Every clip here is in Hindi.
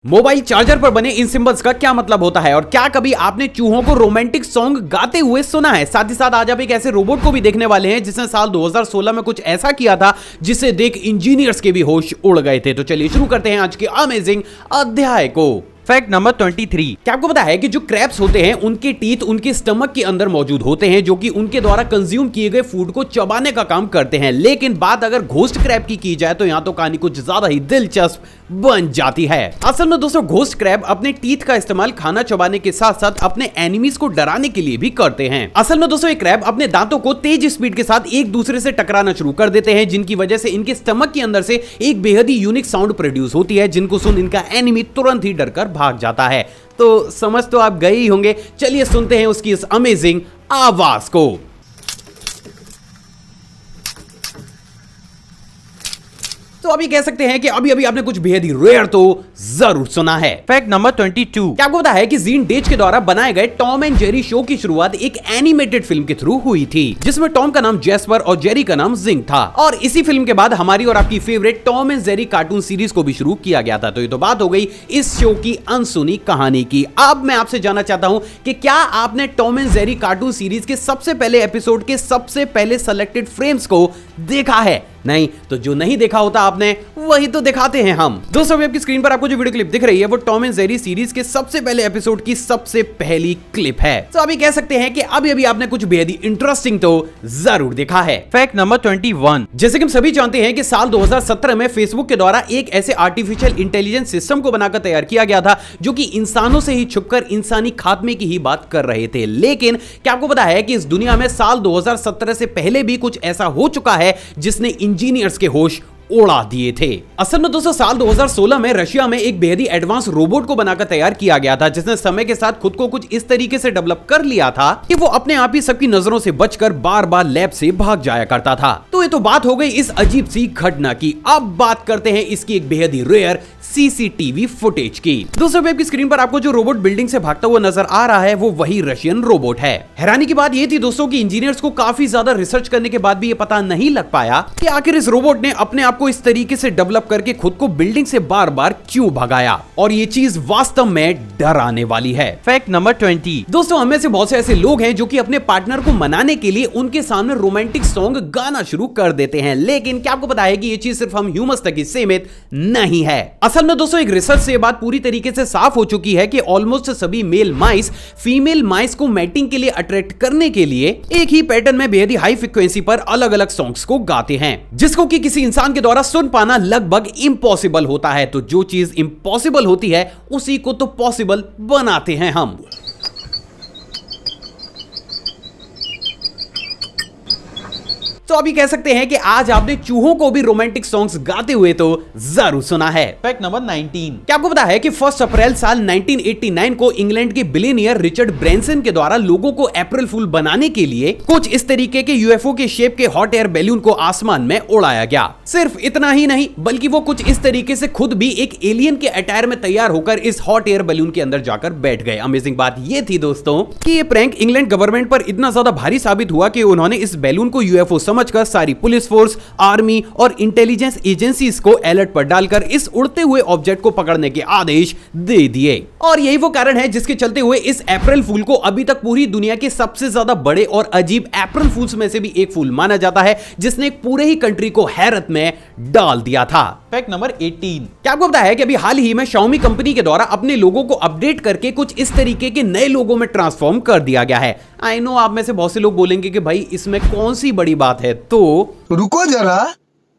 मोबाइल चार्जर पर बने इन सिंबल्स का क्या मतलब होता है और क्या कभी आपने चूहों को रोमांटिक सॉन्ग गाते हुए सुना है। साथ ही साथ आज आप एक ऐसे रोबोट को भी देखने वाले हैं जिसने साल 2016 में कुछ ऐसा किया था जिसे देख इंजीनियर्स के भी होश उड़ गए थे। तो चलिए शुरू करते हैं आज के अमेजिंग अध्याय को। Fact number 23। क्या आपको पता है कि जो क्रैब्स होते हैं उनके टीथ उनके स्टमक के अंदर मौजूद होते हैं जो कि उनके द्वारा कंज्यूम किए गए फूड को चबाने का काम करते हैं। लेकिन बात अगर घोस्ट क्रैब की जाए तो यहां तो कहानी कुछ ज्यादा ही दिलचस्प बन जाती है। असल में दोस्तों घोस्ट क्रैब अपने टीथ का इस्तेमाल खाना चबाने के साथ साथ अपने एनिमीज को डराने के लिए भी करते हैं। असल में दोस्तों ये क्रैब अपने दांतों को तेज स्पीड के साथ एक दूसरे से टकराना शुरू कर देते हैं जिनकी वजह से इनके स्टमक के अंदर से एक बेहद ही यूनिक साउंड प्रोड्यूस होती है जिनको सुन इनका एनिमी तुरंत ही डरकर भाग जाता है। तो समझ तो आप गए ही होंगे, चलिए सुनते हैं उसकी इस अमेजिंग आवाज को। तो अभी कह सकते हैं कि अभी अभी आपने कुछ बेहद ही रेयर तो जरूर सुना है। Fact number 22। क्या आपको पता है कि जीन डेज के द्वारा बनाए गए टॉम एंड जेरी शो की शुरुआत एक एनिमेटेड फिल्म के थ्रू हुई थी जिसमें टॉम का नाम जैस्पर और जेरी का नाम जिंग था और इसी फिल्म के बाद हमारी और आपकी favourite Tom and Jerry cartoon series को भी शुरू किया गया था। तो ये तो बात हो गई इस शो की अनसुनी कहानी की। अब मैं आपसे जानना चाहता हूं कि क्या आपने Tom and Jerry cartoon series के सबसे पहले एपिसोड के सबसे पहले सेलेक्टेड फ्रेम्स को देखा है? नहीं तो जो नहीं देखा होता आपने वही तो दिखाते हैं हम। दोस्तों अभी आपकी स्क्रीन पर आपको जो वीडियो क्लिप दिख रही है वो टॉम एंड जेरी सीरीज के सबसे पहले एपिसोड की सबसे पहली क्लिप है। तो अभी कह सकते हैं कि अभी अभी आपने कुछ बेहद ही इंटरेस्टिंग तो जरूर देखा है। Fact number 21। जैसे कि हम सभी जानते हैं कि साल 2017 में फेसबुक के द्वारा एक ऐसे आर्टिफिशियल इंटेलिजेंस सिस्टम को बनाकर तैयार किया गया था जो कि इंसानों से ही छुपकर इंसानी खात्मे की ही बात कर रहे थे। लेकिन क्या आपको पता है कि इस दुनिया में साल 2017 से पहले भी कुछ ऐसा हो चुका है जिसने इंजीनियर्स के होश उड़ा दिए थे। असल में दोस्तों साल 2016 में रशिया में एक बेहद ही एडवांस रोबोट को बनाकर तैयार किया गया था जिसने समय के साथ खुद को कुछ इस तरीके से डेवलप कर लिया था कि वो अपने आप ही सबकी नजरों से बचकर बार बार लैब से भाग जाया करता था। तो ये तो बात हो गई इस अजीब सी घटना की। अब बात करते हैं इसकी एक बेहद ही रेयर सीसीटीवी फुटेज की। दोस्तों आपकी स्क्रीन पर आपको जो रोबोट बिल्डिंग से भागता हुआ नजर आ रहा है वो वही रशियन रोबोट है। हैरानी की बात ये थी दोस्तों कि इंजीनियर्स को काफी ज्यादा रिसर्च करने के बाद भी ये पता नहीं लग पाया कि आखिर इस रोबोट ने अपने आप को इस तरीके से डेवलप करके खुद को बिल्डिंग से बार बार क्यों भगाया और ये चीज वास्तव में डराने वाली है। Fact number 20। दोस्तों हमें से बहुत से ऐसे लोग हैं जो कि अपने पार्टनर को मनाने के लिए उनके सामने रोमांटिक सॉन्ग गाना शुरू कर देते हैं। लेकिन क्या आपको पता है कि ये चीज सिर्फ हम ह्यूमंस तक ही सीमित नहीं है। असल में दोस्तों एक रिसर्च से बात पूरी तरीके से साफ हो चुकी है कि ऑलमोस्ट सभी मेल माइस फीमेल माइस को मैटिंग के लिए अट्रैक्ट करने के लिए एक ही पैटर्न में बेहद ही हाई फ्रीक्वेंसी पर अलग अलग सॉन्ग्स को गाते हैं जिसको कि किसी इंसान के द्वारा सुन पाना लगभग इम्पॉसिबल होता है। तो जो चीज इम्पॉसिबल होती है उसी को तो पॉसिबल बनाते हैं हम। तो अभी कह सकते हैं कि आज आपने चूहों को भी रोमांटिक सॉन्ग्स गाते हुए तो जरूर सुना है। Fact number 19। क्या आपको पता है कि 1 अप्रैल साल 1989 को इंग्लैंड के बिलियनियर रिचर्ड ब्रैंसन के द्वारा लोगों को अप्रैल फूल बनाने के लिए कुछ इस तरीके के यूएफओ के शेप के हॉट एयर बैलून को आसमान में उड़ाया गया। सिर्फ इतना ही नहीं बल्कि वो कुछ इस तरीके से खुद भी एक एलियन के अटायर में तैयार होकर इस हॉट एयर बैलून के अंदर जाकर बैठ गए। अमेजिंग बात ये थी दोस्तों कि ये प्रैंक इंग्लैंड गवर्नमेंट पर इतना ज्यादा भारी साबित हुआ कि उन्होंने इस बैलून को यूएफओ समझकर सारी पुलिस फोर्स, आर्मी और इंटेलिजेंस एजेंसीज को अलर्ट पर डालकर इस उड़ते हुए ऑब्जेक्ट को पकड़ने के आदेश दे दिए। और यही वो कारण है जिसके चलते हुए इस अप्रैल फूल को अभी तक पूरी दुनिया के सबसे ज्यादा बड़े और अजीब अप्रैल फूल्स में से भी एक फूल माना जाता है जिसने एक पूरे ही कंट्री को हैरत में डाल दिया था। Fact number 18। क्या आपको पता है कि अभी हाल ही में Xiaomi कंपनी के द्वारा अपने लोगों को अपडेट करके कुछ इस तरीके के नए लोगों में ट्रांसफॉर्म कर दिया गया है। आई नो आप में से बहुत से लोग बोलेंगे कि भाई इसमें कौन सी बड़ी बात है, तो रुको जरा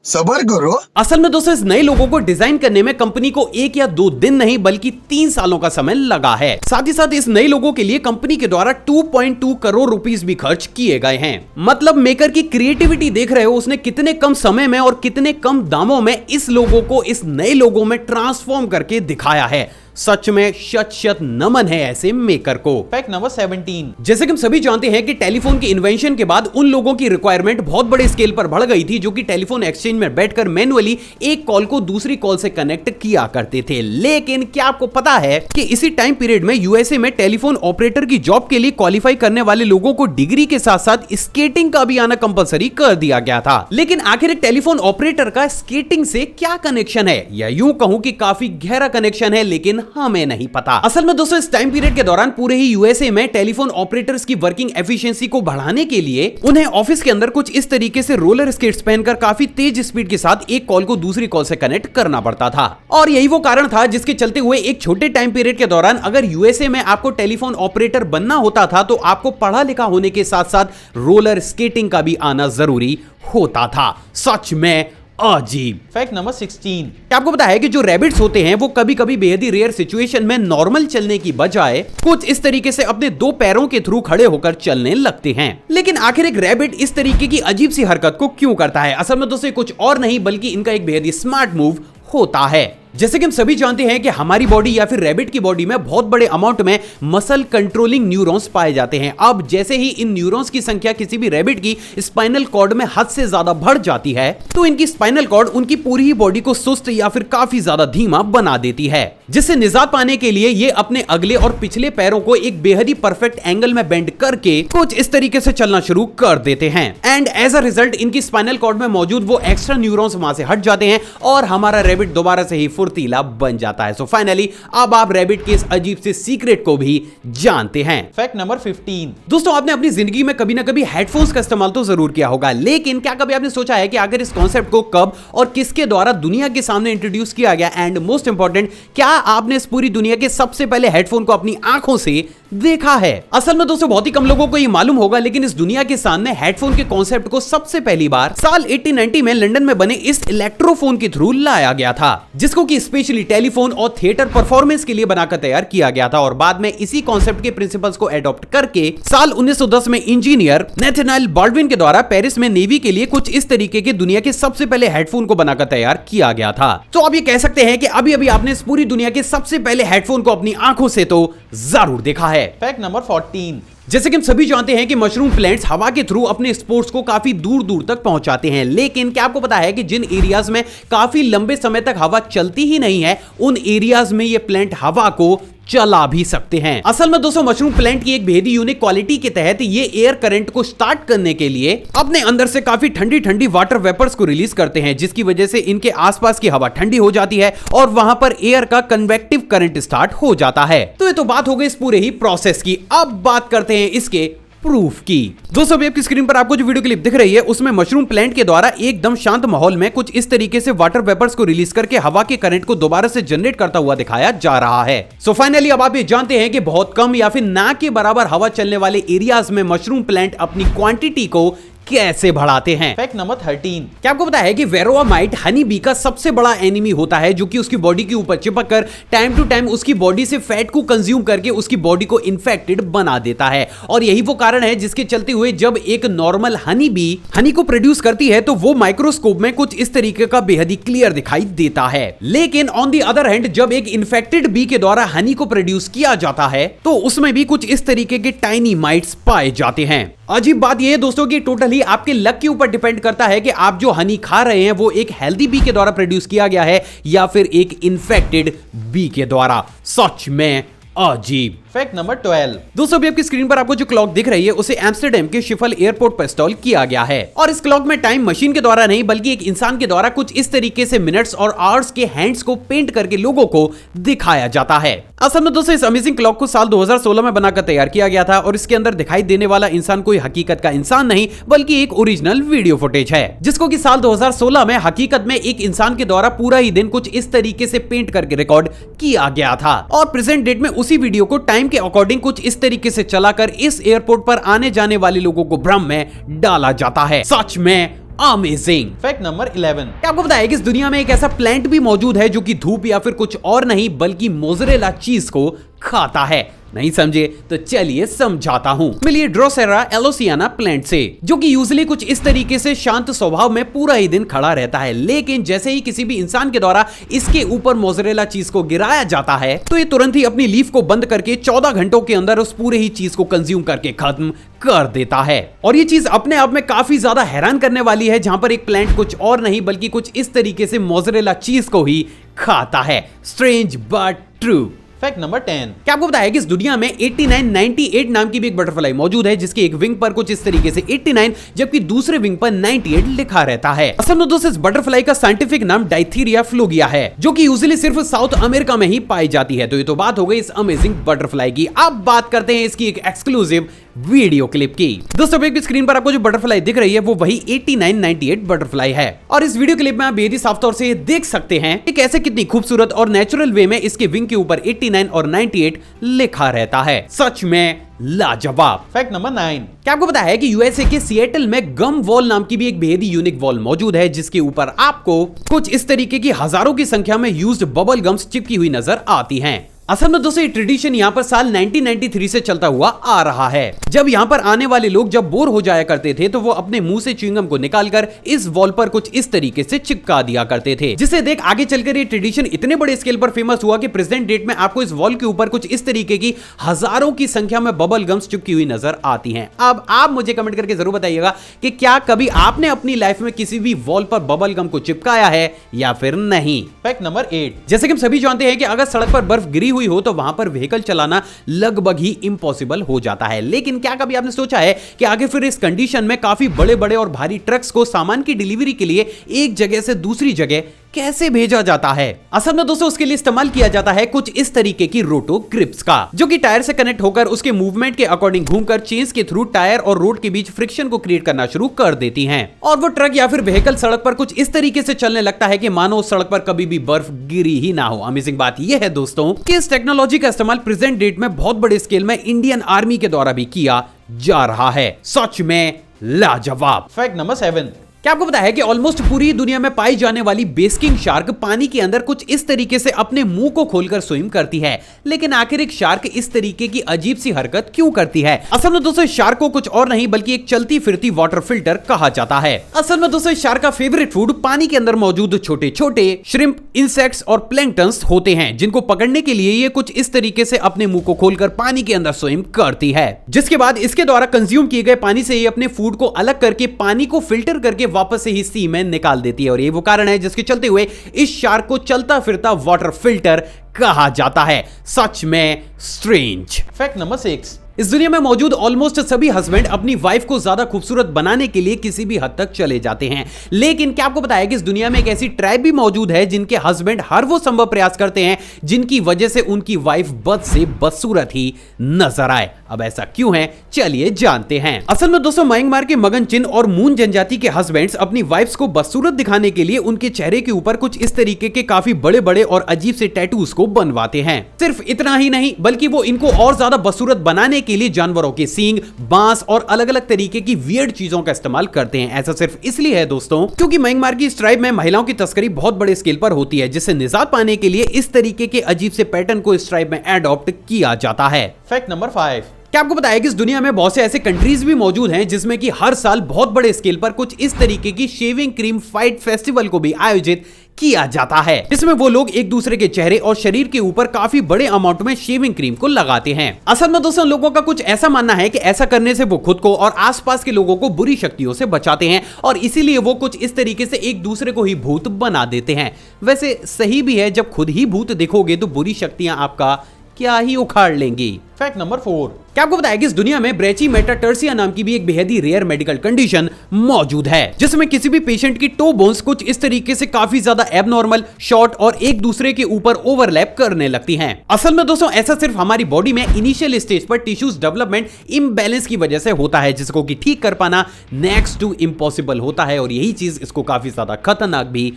सबर करो। असल में दोस्तों इस नए लोगों को डिजाइन करने में कंपनी को 1 या 2 दिन नहीं बल्कि 3 सालों का समय लगा है। साथ ही साथ इस नए लोगों के लिए कंपनी के द्वारा 2.2 करोड़ रुपीस भी खर्च किए गए हैं। मतलब मेकर की क्रिएटिविटी देख रहे हो, उसने कितने कम समय में और कितने कम दामों में इस लोगों को इस नए लोगों में ट्रांसफॉर्म करके दिखाया है। सच में शत शत नमन है ऐसे मेकर को। Fact number 17। जैसे कि हम सभी जानते हैं कि टेलीफोन के इन्वेंशन के बाद उन लोगों की रिक्वायरमेंट बहुत बड़े स्केल पर बढ़ गई थी जो कि टेलीफोन एक्सचेंज में बैठकर मैन्युअली एक कॉल को दूसरी कॉल से कनेक्ट किया करते थे। लेकिन क्या आपको पता है कि इसी टाइम पीरियड में यूएसए में टेलीफोन ऑपरेटर की जॉब के लिए क्वालिफाई करने वाले लोगों को डिग्री के साथ साथ स्केटिंग का भी आना कंपलसरी कर दिया गया था। लेकिन आखिर एक टेलीफोन ऑपरेटर का स्केटिंग से क्या कनेक्शन है, या यूं कहूं कि काफी गहरा कनेक्शन है, लेकिन हमें नहीं पता। असल में दोस्तों इस टाइम पीरियड के दौरान पूरे ही यूएसए में टेलीफोन ऑपरेटर्स की वर्किंग एफिशिएंसी को बढ़ाने के लिए उन्हें ऑफिस के अंदर कुछ इस तरीके से रोलर स्केट्स पहनकर काफी तेज स्पीड के साथ एक कॉल को दूसरी कॉल से कनेक्ट करना पड़ता था। और यही वो कारण था जिसके चलते हुए एक छोटे टाइम पीरियड के दौरान अगर यूएसए में आपको टेलीफोन ऑपरेटर बनना होता था तो आपको पढ़ा लिखा होने के साथ साथ रोलर स्केटिंग का भी आना जरूरी होता था। सच में अजीब। Fact number 16। क्या आपको पता है कि जो रैबिट्स होते हैं वो कभी कभी बेहद ही रेयर सिचुएशन में नॉर्मल चलने की बजाय कुछ इस तरीके से अपने दो पैरों के थ्रू खड़े होकर चलने लगते हैं। लेकिन आखिर एक रैबिट इस तरीके की अजीब सी हरकत को क्यों करता है? असल में दोस्तों कुछ और नहीं बल्कि इनका एक बेहद ही स्मार्ट मूव होता है। जैसे कि हम सभी जानते हैं कि हमारी बॉडी या फिर रैबिट की बॉडी में बहुत बड़े अमाउंट में मसल कंट्रोलिंग न्यूरॉन्स पाए जाते हैं। अब जैसे ही इन न्यूरॉन्स की संख्या किसी भी रैबिट की स्पाइनल कॉर्ड में हद से ज्यादा बढ़ जाती है तो इनकी स्पाइनल कॉर्ड उनकी पूरी ही बॉडी को सुस्त या फिर काफी ज्यादा धीमा बना देती है, जिससे निजात पाने के लिए ये अपने अगले और पिछले पैरों को एक बेहद ही परफेक्ट एंगल में बेंड करके कुछ इस तरीके से चलना शुरू कर देते हैं। एंड एज अ रिजल्ट इनकी स्पाइनल कॉर्ड में मौजूद वो एक्स्ट्रा न्यूरॉन्स वहां से हट जाते हैं और हमारा रैबिट दोबारा से ही फुर्तीला बन जाता है। सो फाइनली अब आप रैबिट के इस अजीब से सीक्रेट को भी जानते हैं। Fact number 15। दोस्तों आपने अपनी जिंदगी में कभी ना कभी हेडफोन्स का इस्तेमाल तो जरूर किया होगा, लेकिन क्या कभी आपने सोचा है कि अगर इस कॉन्सेप्ट को कब और किसके द्वारा दुनिया के सामने इंट्रोड्यूस किया गया? एंड मोस्ट इंपॉर्टेंट, क्या आपने इस पूरी दुनिया के सबसे पहले हेडफोन को अपनी आंखों से देखा है? असल में दोस्तों बहुत ही कम लोगों को ये मालूम होगा, लेकिन इस दुनिया के सामने हेडफोन के कॉन्सेप्ट को सबसे पहली बार साल 1890 में लंदन में बने इस इलेक्ट्रोफोन के थ्रू लाया गया था, जिसको कि स्पेशली टेलीफोन और थिएटर परफॉर्मेंस के लिए बनाकर तैयार किया गया था। और बाद में इसी कॉन्सेप्ट के प्रिंसिपल्स को एडॉप्ट करके साल 1910 में इंजीनियर नेथानिएल बाल्डविन के द्वारा पेरिस में नेवी के लिए कुछ इस तरीके के दुनिया के सबसे पहले हेडफोन को बनाकर तैयार किया गया था। तो आप ये कह सकते हैं कि अभी अभी आपने इस पूरी दुनिया के सबसे पहले हेडफोन को अपनी आंखों से तो जरूर देखा है। Fact number 14। जैसे कि हम सभी जानते हैं कि मशरूम प्लांट्स हवा के थ्रू अपने स्पोर्स को काफी दूर दूर तक पहुंचाते हैं, लेकिन क्या आपको पता है कि जिन एरियाज में काफी लंबे समय तक हवा चलती ही नहीं है उन एरियाज में ये प्लांट हवा को चला भी सकते हैं। असल में दोस्तों मशरूम प्लांट की एक बेहद ही यूनिक क्वालिटी के तहत ये एयर करंट को स्टार्ट करने के लिए अपने अंदर से काफी ठंडी ठंडी वाटर वेपर्स को रिलीज करते हैं, जिसकी वजह से इनके आसपास की हवा ठंडी हो जाती है और वहां पर एयर का कन्वेक्टिव करंट स्टार्ट हो जाता है। तो ये तो बात हो गई इस पूरे ही प्रोसेस की। अब बात करते हैं इसके प्रूफ की। दोस्तों अभी आपकी स्क्रीन पर आपको जो वीडियो क्लिप दिख रही है उसमें मशरूम प्लांट के द्वारा एकदम शांत माहौल में कुछ इस तरीके से वाटर वेपर्स को रिलीज करके हवा के करंट को दोबारा से जनरेट करता हुआ दिखाया जा रहा है। सो फाइनली अब आप ये जानते हैं कि बहुत कम या फिर ना के बराबर हवा चलने वाले एरियाज में मशरूम प्लांट अपनी क्वांटिटी को कैसे बढ़ाते हैं। Fact number 13। क्या आपको पता है कि वेरोआ माइट हनी बी का सबसे बड़ा एनिमी होता है, जो कि उसकी बॉडी के ऊपर चिपक कर टाइम टू टाइम उसकी बॉडी से फैट को कंज्यूम करके उसकी बॉडी को इन्फेक्टेड बना देता है। और यही वो कारण है जिसके चलते हुए जब एक नॉर्मल हनी बी हनी को प्रोड्यूस करती है तो वो माइक्रोस्कोप में कुछ इस तरीके का बेहद ही क्लियर दिखाई देता है। लेकिन ऑन दी अदर हैंड जब एक इन्फेक्टेड बी के द्वारा हनी को प्रोड्यूस किया जाता है तो उसमें भी कुछ इस तरीके के टाइनी माइट्स पाए जाते हैं। अजीब बात यह है दोस्तों कि टोटली आपके लक के ऊपर डिपेंड करता है कि आप जो हनी खा रहे हैं वो एक हेल्दी बी के द्वारा प्रोड्यूस किया गया है या फिर एक इन्फेक्टेड बी के द्वारा। सच में अजीब। Fact number 12। दोस्तों अभी आपकी स्क्रीन पर आपको जो क्लॉक दिख रही है उसे एम्स्टर्डम के शिफल एयरपोर्ट पर इंस्टॉल किया गया है और इस क्लॉक में टाइम मशीन के द्वारा नहीं बल्कि एक इंसान के द्वारा कुछ इस तरीके से मिनट्स और आवर्स के हैंड्स को पेंट करके लोगों को दिखाया जाता है। असल में दोस्तों इस अमेजिंग क्लॉक को साल 2016 में बनाकर तैयार किया गया था और इसके अंदर दिखाई देने वाला इंसान कोई हकीकत का इंसान नहीं बल्कि एक ओरिजिनल वीडियो फुटेज है, जिसको कि साल 2016 में हकीकत में एक इंसान के द्वारा पूरा ही दिन कुछ इस तरीके से पेंट करके रिकॉर्ड किया गया था। और प्रेजेंट डेट में उसी वीडियो को टाइम के अकॉर्डिंग कुछ इस तरीके से चलाकर इस एयरपोर्ट पर आने जाने वाले लोगों को भ्रम में डाला जाता है। सच में अमेजिंग। Fact number 11। क्या आपको पता है कि इस दुनिया में एक ऐसा प्लांट भी मौजूद है जो कि धूप या फिर कुछ और नहीं बल्कि मोज़रेला चीज को खाता है। नहीं समझे तो चलिए समझाता हूँ। मिलिए ड्रोसेरा एलोसियाना प्लांट से, जो कि यूजुअली कुछ इस तरीके से शांत स्वभाव में पूरा ही दिन खड़ा रहता है, लेकिन जैसे ही किसी भी इंसान के द्वारा इसके ऊपर मोज़रेला चीज को गिराया जाता है तो ये तुरंत ही अपनी लीफ को बंद करके 14 घंटों के अंदर उस पूरे ही चीज को कंज्यूम करके खत्म कर देता है। और ये चीज अपने आप में काफी ज्यादा हैरान करने वाली है, जहां पर एक प्लांट कुछ और नहीं बल्कि कुछ इस तरीके से मोज़रेला चीज को ही खाता है। Strange but true. Fact number 10। क्या आपको पता है कि इस दुनिया में 8998 नाम की भी एक बटरफ्लाई मौजूद है, जिसके एक विंग पर कुछ इस तरीके से 89 जबकि दूसरे विंग पर 98 लिखा रहता है। असल में दोस्तों इस बटरफ्लाई का साइंटिफिक नाम डाइथीरिया फ्लूगिया है, जो कि यूजुअली सिर्फ साउथ अमेरिका में ही पाई जाती है। तो ये तो बात हो गई इस अमेजिंग बटरफ्लाई की। अब बात करते हैं इसकी एक एक्सक्लूसिव वीडियो क्लिप की। दोस्तों अभी स्क्रीन पर आपको जो बटरफ्लाई दिख रही है वो वही 8998 बटरफ्लाई है, और इस वीडियो क्लिप में आप बेहद साफ तौर से देख सकते हैं कि कैसे कितनी खूबसूरत और नेचुरल वे में इसके विंग के ऊपर 89 और 98 लिखा रहता है। सच में लाजवाब। Fact number 9। क्या आपको पता है कि यूएसए के सिएटल में गम वॉल नाम की भी एक बेहद यूनिक वॉल मौजूद है, जिसके ऊपर आपको कुछ इस तरीके की हजारों की संख्या में यूज्ड बबल गम्स चिपकी हुई नजर आती हैं। असल में दोस्तों ये ट्रेडिशन यहाँ पर साल 1993 से चलता हुआ आ रहा है। जब यहाँ पर आने वाले लोग जब बोर हो जाया करते थे तो वो अपने मुंह से च्युइंगम को निकालकर इस वॉल पर कुछ इस तरीके से चिपका दिया करते थे, जिसे देख आगे चलकर ये ट्रेडिशन इतने बड़े स्केल पर फेमस हुआ कि प्रेजेंट डेट में आपको इस वॉल के ऊपर कुछ इस तरीके की हजारों की संख्या में बबल गम्स चिपकी हुई नजर आती हैं। अब आप मुझे कमेंट करके जरूर बताइएगा कि क्या कभी आपने अपनी लाइफ में किसी भी वॉल पर बबल गम को चिपकाया है या फिर नहीं। Fact number 8। जैसे कि हम सभी जानते हैं कि अगर सड़क पर बर्फ गिरी हुई हो तो वहां पर व्हीकल चलाना लगभग ही इम्पॉसिबल हो जाता है, लेकिन क्या कभी आपने सोचा है कि आगे फिर इस कंडीशन में काफी बड़े बड़े और भारी ट्रक्स को सामान की डिलीवरी के लिए एक जगह से दूसरी जगह कैसे भेजा जाता है। असल में दोस्तों उसके लिए इस्तेमाल किया जाता है कुछ इस तरीके की रोटो ग्रिप्स का, जो कि टायर से कनेक्ट होकर उसके मूवमेंट के अकॉर्डिंग घूमकर चेन्स के थ्रू टायर और रोड के बीच फ्रिक्शन को क्रिएट करना शुरू कर देती हैं, और वो ट्रक या फिर व्हीकल सड़क पर कुछ इस तरीके से चलने लगता है कि मानो उस सड़क पर कभी भी बर्फ गिरी ही ना हो। अमेजिंग बात यह है दोस्तों कि इस टेक्नोलॉजी का इस्तेमाल प्रेजेंट डेट में बहुत बड़े स्केल में इंडियन आर्मी के द्वारा भी किया जा रहा है। सच में लाजवाब। Fact number 7। क्या आपको पता है कि ऑलमोस्ट पूरी दुनिया में पाई जाने वाली बेस्किंग शार्क पानी के अंदर कुछ इस तरीके से अपने मुंह को खोलकर स्विम करती है, लेकिन आखिर एक शार्क इस तरीके की अजीब सी हरकत क्यों करती है? असल में दोस्तों शार्क को कुछ और नहीं बल्कि एक चलती फिरती वाटर फिल्टर कहा जाता है। असल में दोस्तों शार्क का फेवरेट फूड पानी के अंदर मौजूद छोटे छोटे श्रिम्प, इंसेक्ट्स और प्लैंक्टन्स होते हैं, जिनको पकड़ने के लिए ये कुछ इस तरीके से अपने मुंह को खोलकर पानी के अंदर स्विम करती है, जिसके बाद इसके द्वारा कंज्यूम किए गए पानी से ये अपने फूड को अलग करके पानी को फिल्टर करके वापस से ही सी में निकाल देती है। और ये वो कारण है जिसके चलते हुए इस शार्क को चलता फिरता वाटर फिल्टर कहा जाता है। सच में स्ट्रेंज। Fact number 6। इस दुनिया में मौजूद ऑलमोस्ट सभी हस्बैंड अपनी वाइफ को ज्यादा खूबसूरत बनाने के लिए किसी भी हद तक चले जाते हैं, लेकिन क्या आपको पता है कि इस दुनिया में एक ऐसी ट्राइब भी मौजूद है जिनके हस्बैंड हर वो संभव प्रयास करते हैं जिनकी वजह से उनकी वाइफ बद से बदसूरत ही नजर आए। अब ऐसा क्यों है चलिए जानते हैं। असल में दोस्तों म्यांमार के मगन चिन और मून जनजाति के हस्बैंड्स अपनी वाइफ्स को बदसूरत दिखाने के लिए उनके चेहरे के ऊपर कुछ इस तरीके के काफी बड़े बड़े और अजीब से टैटूज को बनवाते हैं। सिर्फ इतना ही नहीं बल्कि वो इनको और ज्यादा बदसूरत बनाने के लिए जानवरों के सींग, बांस और अलग अलग तरीके की वियर्ड चीजों का इस्तेमाल करते हैं। ऐसा सिर्फ इसलिए है दोस्तों क्योंकि म्यांमार की इस ट्राइब में महिलाओं की तस्करी बहुत बड़े स्केल पर होती है, जिससे निजात पाने के लिए इस तरीके के अजीब से पैटर्न को इस ट्राइब में एडॉप्ट किया जाता है। Fact number 5। क्या आपको पता है कि इस दुनिया में बहुत से ऐसे कंट्रीज भी मौजूद हैं जिसमें कि हर साल बहुत बड़े स्केल पर कुछ इस तरीके की शेविंग क्रीम फाइट फेस्टिवल को भी आयोजित किया जाता है, जिसमें वो लोग एक दूसरे के चेहरे और शरीर के ऊपर काफी बड़े अमाउंट में शेविंग क्रीम को लगाते हैं। असल में दोस्तों लोगों का कुछ ऐसा मानना है कि ऐसा करने से वो खुद को और आसपास के लोगों को बुरी शक्तियों से बचाते हैं, और इसीलिए वो कुछ इस तरीके से एक दूसरे को ही भूत बना देते हैं। वैसे सही भी है, जब खुद ही भूत दिखोगे तो बुरी शक्तियां आपका क्या ही उखाड़ लेंगी। Fact number 4। क्या आपको बताया कि इस दुनिया में ब्रेची मेटाटर्सिया नाम की भी एक बेहद ही रेयर मेडिकल कंडीशन मौजूद है, जिसमें किसी भी पेशेंट की टो बोन्स कुछ इस तरीके से काफी ज्यादा एबनॉर्मल, शॉर्ट और एक दूसरे के ऊपर ओवरलैप करने लगती हैं। असल में दोस्तों ऐसा सिर्फ हमारी बॉडी में इनिशियल स्टेज पर टिश्यूज डेवलपमेंट इम्बैलेंस की वजह से होता है, जिसको कि ठीक कर पाना नेक्स्ट टू इम्पॉसिबल होता है, और यही चीज इसको काफी ज्यादा खतरनाक भी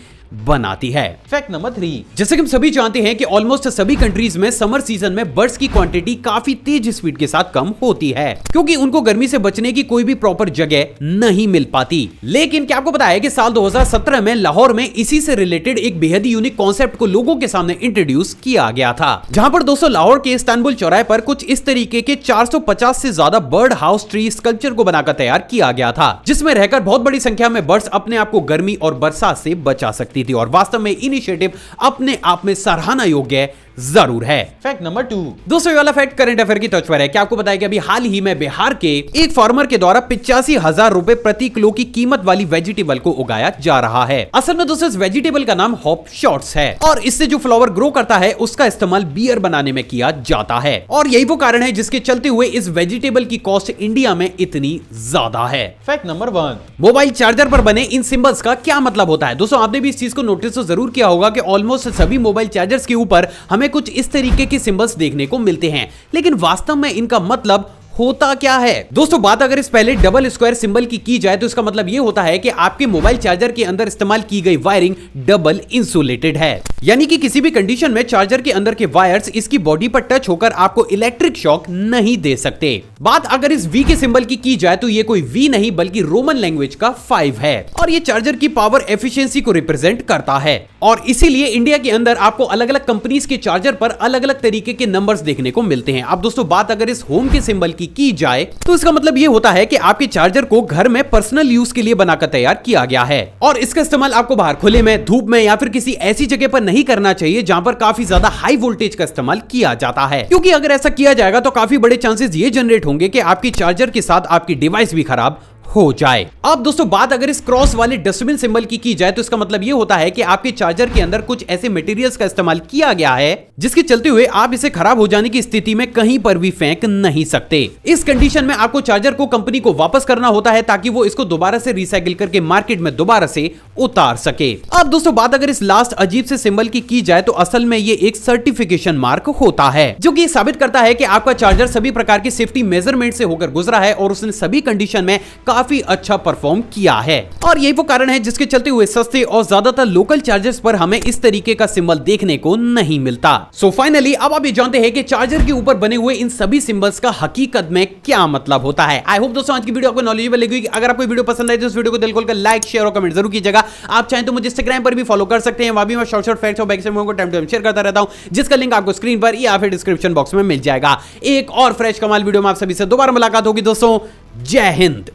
बनाती है। Fact number 3। जैसे कि हम सभी जानते हैं कि ऑलमोस्ट सभी कंट्रीज में समर सीजन में बर्ड्स की क्वांटिटी काफी तेज स्पीड के साथ कम होती है, क्योंकि उनको गर्मी से बचने की कोई भी प्रॉपर जगह नहीं मिल पाती। लेकिन क्या आपको पता है कि साल 2017 में लाहौर में इसी से रिलेटेड एक बेहद यूनिक कॉन्सेप्ट को लोगों के सामने इंट्रोड्यूस किया गया था, जहां पर दोस्तों लाहौर के इस्तांबुल चौराहे पर कुछ इस तरीके के 450 से ज्यादा बर्ड हाउस ट्री स्कल्पचर को बनाकर तैयार किया गया था, जिसमें रहकर बहुत बड़ी संख्या में बर्ड्स अपने आप को गर्मी और बरसात से बचा सकती थी। और वास्तव में इनिशिएटिव अपने आप में सराहना योग्य जरूर है। Fact number 2। दोस्तों ये वाला फैक्ट करंट अफेयर की टच पर है। क्या आपको पता है कि अभी हाल ही में बिहार के एक फार्मर के द्वारा 85,000 रुपए प्रति किलो की कीमत वाली वेजिटेबल को उगाया जा रहा है। असल में दोस्तों इस वेजिटेबल का नाम हॉप शॉट्स है और इससे जो फ्लावर ग्रो करता है उसका इस्तेमाल बियर बनाने में किया जाता है। और यही वो कारण है जिसके चलते हुए इस वेजिटेबल की कॉस्ट इंडिया में इतनी ज्यादा है। Fact number 1। मोबाइल चार्जर पर बने इन सिंबल्स का क्या मतलब होता है? दोस्तों आपने भी इस चीज को नोटिस तो जरूर किया होगा कि ऑलमोस्ट सभी मोबाइल चार्जर्स के ऊपर हमें कुछ इस तरीके के सिंबल्स देखने को मिलते हैं, लेकिन वास्तव में इनका मतलब होता क्या है? दोस्तों बात अगर इस पहले डबल स्क्वायर सिंबल की जाए तो इसका मतलब यह होता है कि आपके मोबाइल चार्जर के अंदर इस्तेमाल की गई वायरिंग डबल इंसुलेटेड है, यानी कि किसी भी कंडीशन में चार्जर के अंदर के वायर्स इसकी बॉडी पर टच होकर आपको इलेक्ट्रिक शॉक नहीं दे सकते। बात अगर इस वी के सिंबल की जाए तो ये कोई वी नहीं बल्कि रोमन लैंग्वेज का 5 है और ये चार्जर की पावर एफिशिएंसी को रिप्रेजेंट करता है। और इसीलिए इंडिया के अंदर आपको अलग अलग कंपनीज के चार्जर पर अलग अलग तरीके के नंबर्स देखने को मिलते हैं। अब दोस्तों बात अगर इस होम के सिंबल की जाए तो इसका मतलब यह होता है कि आपके चार्जर को घर में पर्सनल यूज के लिए बनाकर तैयार किया गया है और इसका इस्तेमाल आपको बाहर खुले में, धूप में या फिर किसी ऐसी जगह पर नहीं करना चाहिए जहां पर काफी ज्यादा हाई वोल्टेज का इस्तेमाल किया जाता है, क्योंकि अगर ऐसा किया जाएगा तो काफी बड़े चांसेस ये जनरेट होंगे कि आपकी चार्जर के साथ आपकी डिवाइस भी खराब हो जाए। अब दोस्तों बात अगर इस क्रॉस वाले डस्टबिन सिंबल की जाए तो इसका मतलब यह होता है कि आपके चार्जर के अंदर कुछ ऐसे मटेरियल्स का इस्तेमाल किया गया है जिसके चलते हुए आप इसे खराब हो जाने की स्थिति में कहीं पर भी फेंक नहीं सकते। इस कंडीशन में आपको चार्जर को कंपनी को वापस करना होता है ताकि वो इसको दोबारा से रिसाइकिल करके मार्केट में दोबारा से उतार सके। अब दोस्तों बात अगर इस लास्ट अजीब से सिंबल की जाए तो असल में ये एक सर्टिफिकेशन मार्क होता है जो कि साबित करता है कि आपका चार्जर सभी प्रकार के सेफ्टी मेजरमेंट से होकर गुजरा है और उसने सभी कंडीशन में काफी अच्छा परफॉर्म किया है। और यही वो कारण है जिसके चलते हुए सस्ते और ज्यादातर लोकल चार्जर्स पर हमें इस तरीके का सिंबल देखने को नहीं मिलता। सो फाइनली अब आप ये जानते हैं कि चार्जर के ऊपर बने हुए इन सभी सिंबल्स का हकीकत में क्या मतलब होता है। आई होप दोस्तों आज की वीडियो आपको नॉलेजेबल लगी। अगर आपको वीडियो पसंद आए तो इस वीडियो को दिल खोलकर लाइक, शेयर और कमेंट जरूर कीजिएगा। आप चाहें तो मुझे इंस्टाग्राम पर भी फॉलो कर सकते हैं, वहां भी मैं शॉर्ट फैक्ट्स और बैक को टाइम टू टाइम शेयर करता रहता हूं, जिसका लिंक आपको स्क्रीन पर या फिर डिस्क्रिप्शन बॉक्स में मिल जाएगा। एक और फ्रेश कमाल वीडियो में आप सभी से दोबारा मुलाकात होगी दोस्तों। जय हिंद।